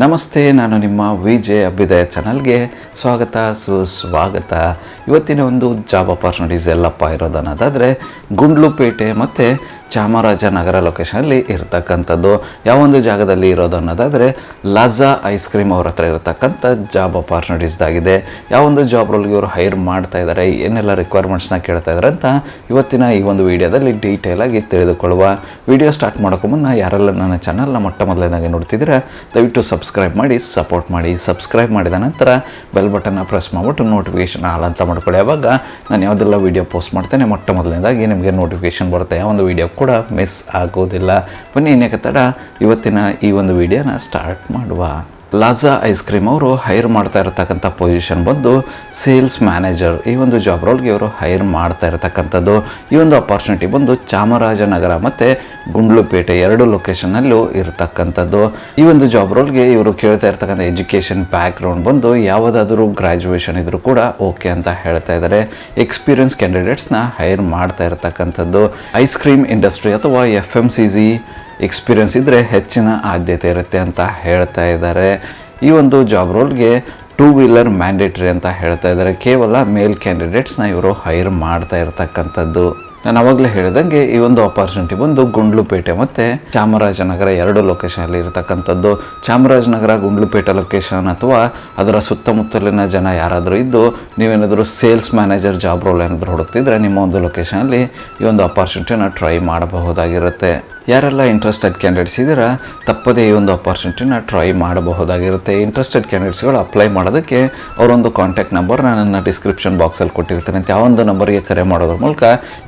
ನಮಸ್ತೆ, ನಾನು ನಿಮ್ಮ ವಿಜಯ್ ಅಭ್ಯುದಯ ಚಾನಲ್ಗೆ ಸ್ವಾಗತ ಸುಸ್ವಾಗತ. ಇವತ್ತಿನ ಒಂದು ಜಾಬ್ ಅಪಾರ್ಚುನಿಟೀಸ್ ಎಲ್ಲಪ್ಪ ಇರೋದನ್ನೋದಾದರೆ ಗುಂಡ್ಲುಪೇಟೆ ಮತ್ತು ಚಾಮರಾಜನಗರ ಲೊಕೇಶನಲ್ಲಿ ಇರತಕ್ಕಂಥದ್ದು. ಯಾವೊಂದು ಜಾಗದಲ್ಲಿ ಇರೋದು ಅನ್ನೋದಾದರೆ ಲಾಜಾ ಐಸ್ ಕ್ರೀಮ್ ಅವ್ರ ಹತ್ರ ಇರತಕ್ಕಂಥ ಜಾಬ್ ಅಪಾರ್ಚುನಿಟೀಸ್ದಾಗಿದೆ. ಯಾವೊಂದು ಜಾಬ್ ರೋಲ್ಗೆ ಇವರು ಹೈರ್ ಮಾಡ್ತಾ ಇದ್ದಾರೆ, ಏನೆಲ್ಲ ರಿಕ್ವೈರ್ಮೆಂಟ್ಸ್ನ ಕೇಳ್ತಾ ಇದ್ದಾರೆ ಅಂತ ಇವತ್ತಿನ ಈ ಒಂದು ವಿಡಿಯೋದಲ್ಲಿ ಡೀಟೇಲಾಗಿ ತಿಳಿದುಕೊಳ್ಳುವ. ವಿಡಿಯೋ ಸ್ಟಾರ್ಟ್ ಮಾಡೋಕ್ಕೂ ಮುನ್ನ ಯಾರೆಲ್ಲ ನನ್ನ ಚಾನಲ್ನ ಮೊಟ್ಟ ಮೊದಲನೇದಾಗಿ ನೋಡ್ತಿದ್ದೀರಾ ದಯವಿಟ್ಟು ಸಬ್ಸ್ಕ್ರೈಬ್ ಮಾಡಿ ಸಪೋರ್ಟ್ ಮಾಡಿ. ಸಬ್ಸ್ಕ್ರೈಬ್ ಮಾಡಿದ ನಂತರ ಬೆಲ್ ಬಟನ್ನ ಪ್ರೆಸ್ ಮಾಡಿಬಿಟ್ಟು ನೋಟಿಫಿಕೇಷನ್ ಆಲ್ ಅಂತ ಮಾಡ್ಕೊಳ್ಳಿ. ಆವಾಗ ನಾನು ಯಾವುದೆಲ್ಲ ವೀಡಿಯೋ ಪೋಸ್ಟ್ ಮಾಡ್ತೇನೆ ಮೊಟ್ಟ ಮೊದಲನೇದಾಗಿ ನಿಮಗೆ ನೋಟಿಫಿಕೇಷನ್ ಬರುತ್ತೆ, ಯಾವೊಂದು ವೀಡಿಯೋ ಕೂಡ ಮಿಸ್ ಆಗೋದಿಲ್ಲ. ಬನ್ನಿ ಇನ್ನೇಕೆ ತಡ, ಇವತ್ತಿನ ಈ ಒಂದು ವಿಡಿಯೋನ ಸ್ಟಾರ್ಟ್ ಮಾಡುವ. ಲಾಜಾ ಐಸ್ ಕ್ರೀಮ್ ಅವರು ಹೈರ್ ಮಾಡ್ತಾ ಇರತಕ್ಕಂಥ ಪೊಸಿಷನ್ ಬಂದು ಸೇಲ್ಸ್ ಮ್ಯಾನೇಜರ್. ಈ ಒಂದು ಜಾಬ್ ರೋಲ್ಗೆ ಇವರು ಹೈರ್ ಮಾಡ್ತಾ ಇರತಕ್ಕಂಥದ್ದು. ಈ ಒಂದು ಅಪಾರ್ಚುನಿಟಿ ಬಂದು ಚಾಮರಾಜನಗರ ಮತ್ತು ಗುಂಡ್ಲುಪೇಟೆ ಎರಡು ಲೊಕೇಶನ್ನಲ್ಲೂ ಇರತಕ್ಕಂಥದ್ದು. ಈ ಒಂದು ಜಾಬ್ ರೋಲ್ಗೆ ಇವರು ಕೇಳ್ತಾ ಇರ್ತಕ್ಕಂಥ ಎಜುಕೇಷನ್ ಬ್ಯಾಕ್ಗ್ರೌಂಡ್ ಬಂದು ಯಾವುದಾದ್ರೂ ಗ್ರ್ಯಾಜುಯೇಷನ್ ಇದ್ರೂ ಕೂಡ ಓಕೆ ಅಂತ ಹೇಳ್ತಾ ಇದ್ದಾರೆ. ಎಕ್ಸ್ಪೀರಿಯನ್ಸ್ ಕ್ಯಾಂಡಿಡೇಟ್ಸ್ನ ಹೈರ್ ಮಾಡ್ತಾ ಇರತಕ್ಕಂಥದ್ದು. ಐಸ್ ಕ್ರೀಮ್ ಇಂಡಸ್ಟ್ರಿ ಅಥವಾ FMCG ಎಕ್ಸ್ಪೀರಿಯನ್ಸ್ ಇದ್ದರೆ ಹೆಚ್ಚಿನ ಆದ್ಯತೆ ಇರುತ್ತೆ ಅಂತ ಹೇಳ್ತಾ ಇದ್ದಾರೆ. ಈ ಒಂದು ಜಾಬ್ ರೋಲ್ಗೆ 2 ವೀಲರ್ ಮ್ಯಾಂಡೇಟ್ರಿ ಅಂತ ಹೇಳ್ತಾ ಇದ್ದಾರೆ. ಕೇವಲ ಮೇಲ್ ಕ್ಯಾಂಡಿಡೇಟ್ಸ್ನ ಇವರು ಹೈರ್ ಮಾಡ್ತಾ ಇರತಕ್ಕಂಥದ್ದು. ನಾನು ಆವಾಗಲೇ ಹೇಳಿದಂಗೆ ಈ ಒಂದು ಅಪಾರ್ಚುನಿಟಿ ಬಂದು ಗುಂಡ್ಲುಪೇಟೆ ಮತ್ತು ಚಾಮರಾಜನಗರ ಎರಡು ಲೊಕೇಶನಲ್ಲಿ ಇರತಕ್ಕಂಥದ್ದು. ಚಾಮರಾಜನಗರ ಗುಂಡ್ಲುಪೇಟೆ ಲೊಕೇಶನ್ ಅಥವಾ ಅದರ ಸುತ್ತಮುತ್ತಲಿನ ಜನ ಯಾರಾದರೂ ಇದ್ದು ನೀವೇನಾದರೂ ಸೇಲ್ಸ್ ಮ್ಯಾನೇಜರ್ ಜಾಬ್ ರೋಲ್ ಏನಾದರೂ ಹುಡುಕ್ತಿದ್ರೆ ನಿಮ್ಮ ಒಂದು ಲೊಕೇಶನಲ್ಲಿ ಈ ಒಂದು ಅಪಾರ್ಚುನಿಟಿನ ಟ್ರೈ ಮಾಡಬಹುದಾಗಿರುತ್ತೆ. ಯಾರೆಲ್ಲ ಇಂಟ್ರೆಸ್ಟೆಡ್ ಕ್ಯಾಂಡಿಡೇಟ್ಸ್ ಇದ್ದೀರಾ ತಪ್ಪದೇ ಈ ಒಂದು ಅಪಾರ್ಚುನಿಟಿನ ಟ್ರೈ ಮಾಡಬಹುದಾಗಿರುತ್ತೆ. ಇಂಟ್ರೆಸ್ಟೆಡ್ ಕ್ಯಾಂಡಿಡೇಟ್ಸ್ಗಳು ಅಪ್ಲೈ ಮಾಡೋದಕ್ಕೆ ಅವರೊಂದು ಕಾಂಟ್ಯಾಕ್ಟ್ ನಂಬರ್ನ ನನ್ನ ಡಿಸ್ಕ್ರಿಪ್ಷನ್ ಬಾಕ್ಸಲ್ಲಿ ಕೊಟ್ಟಿರ್ತೀನಿ. ಅಂತ ಯಾವೊಂದು ನಂಬರ್ಗೆ ಕರೆ ಮಾಡೋದ್ರ ಮೂಲಕ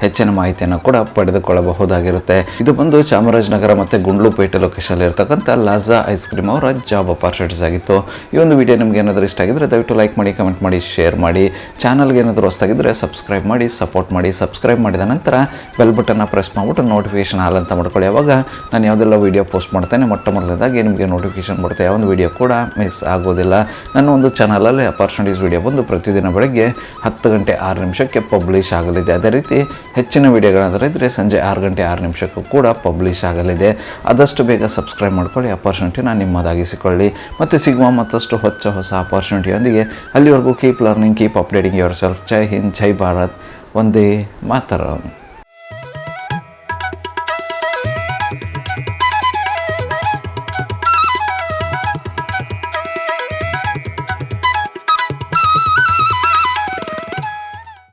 ಹೆಚ್ಚಿನ ಮಾಹಿತಿಯನ್ನು ಕೂಡ ಪಡೆದುಕೊಳ್ಳಬಹುದಾಗಿರುತ್ತೆ. ಇದು ಬಂದು ಚಾಮರಾಜನಗರ ಮತ್ತು ಗುಂಡ್ಲುಪೇಟೆ ಲೊಕೇಶನಲ್ಲಿ ಇರತಕ್ಕಂಥ ಲಾಜಾ ಐಸ್ ಕ್ರೀಮ್ ಅವರ ಜಾಬ್ ಅಪಾರ್ಚುನಿಟೀಸ್ ಆಗಿತ್ತು. ಈ ಒಂದು ವಿಡಿಯೋ ನಿಮ್ಗೆ ಏನಾದರೂ ಇಷ್ಟ ಆಗಿದ್ರೆ ದಯವಿಟ್ಟು ಲೈಕ್ ಮಾಡಿ, ಕಮೆಂಟ್ ಮಾಡಿ, ಶೇರ್ ಮಾಡಿ. ಚಾನಲ್ಗೆ ಏನಾದರೂ ಹೊಸದಾಗಿದ್ದರೆ ಸಬ್ಸ್ಕ್ರೈಬ್ ಮಾಡಿ ಸಪೋರ್ಟ್ ಮಾಡಿ. ಸಬ್ಸ್ಕ್ರೈಬ್ ಮಾಡಿದ ನಂತರ ಬೆಲ್ ಬಟನ್ನ ಪ್ರೆಸ್ ಮಾಡಿಬಿಟ್ಟು ನೋಟಿಫಿಕೇಷನ್ ಆಲ್ ಅಂತ ಮಾಡ್ಕೊಳ್ಳಿ. ಯಾವಾಗ ನಾನು ಯಾವುದೆಲ್ಲ ವೀಡಿಯೋ ಪೋಸ್ಟ್ ಮಾಡ್ತೇನೆ ಮೊಟ್ಟ ಮೊದಲನೇದಾಗಿ ನಿಮಗೆ ನೋಟಿಫಿಕೇಷನ್ ಬರುತ್ತೆ, ಯಾವೊಂದು ವೀಡಿಯೋ ಕೂಡ ಮಿಸ್ ಆಗೋದಿಲ್ಲ. ನನ್ನ ಒಂದು ಚಾನಲಲ್ಲಿ ಅಪಾರ್ಚುನಿಟೀಸ್ ವೀಡಿಯೋ ಬಂದು ಪ್ರತಿದಿನ ಬೆಳಗ್ಗೆ 10 ಗಂಟೆ 6 ನಿಮಿಷಕ್ಕೆ ಪಬ್ಲಿಷ್ ಆಗಲಿದೆ. ಅದೇ ರೀತಿ ಹೆಚ್ಚಿನ ವೀಡಿಯೋಗಳಾದರೆ ಇದ್ದರೆ ಸಂಜೆ 6 ಗಂಟೆ 6 ನಿಮಿಷಕ್ಕೂ ಕೂಡ ಪಬ್ಲಿಷ್ ಆಗಲಿದೆ. ಆದಷ್ಟು ಬೇಗ ಸಬ್ಸ್ಕ್ರೈಬ್ ಮಾಡ್ಕೊಳ್ಳಿ, ಅಪಾರ್ಚುನಿಟಿನ ನಿಮ್ಮದಾಗಿಸಿಕೊಳ್ಳಿ. ಮತ್ತು ಸಿಗುವ ಮತ್ತಷ್ಟು ಹೊಸ ಅಪಾರ್ಚುನಿಟಿಯೊಂದಿಗೆ ಅಲ್ಲಿವರೆಗೂ keep learning, keep updating yourself. Jai Hind, Jai Bharat, Vande ಮಾತರಂ.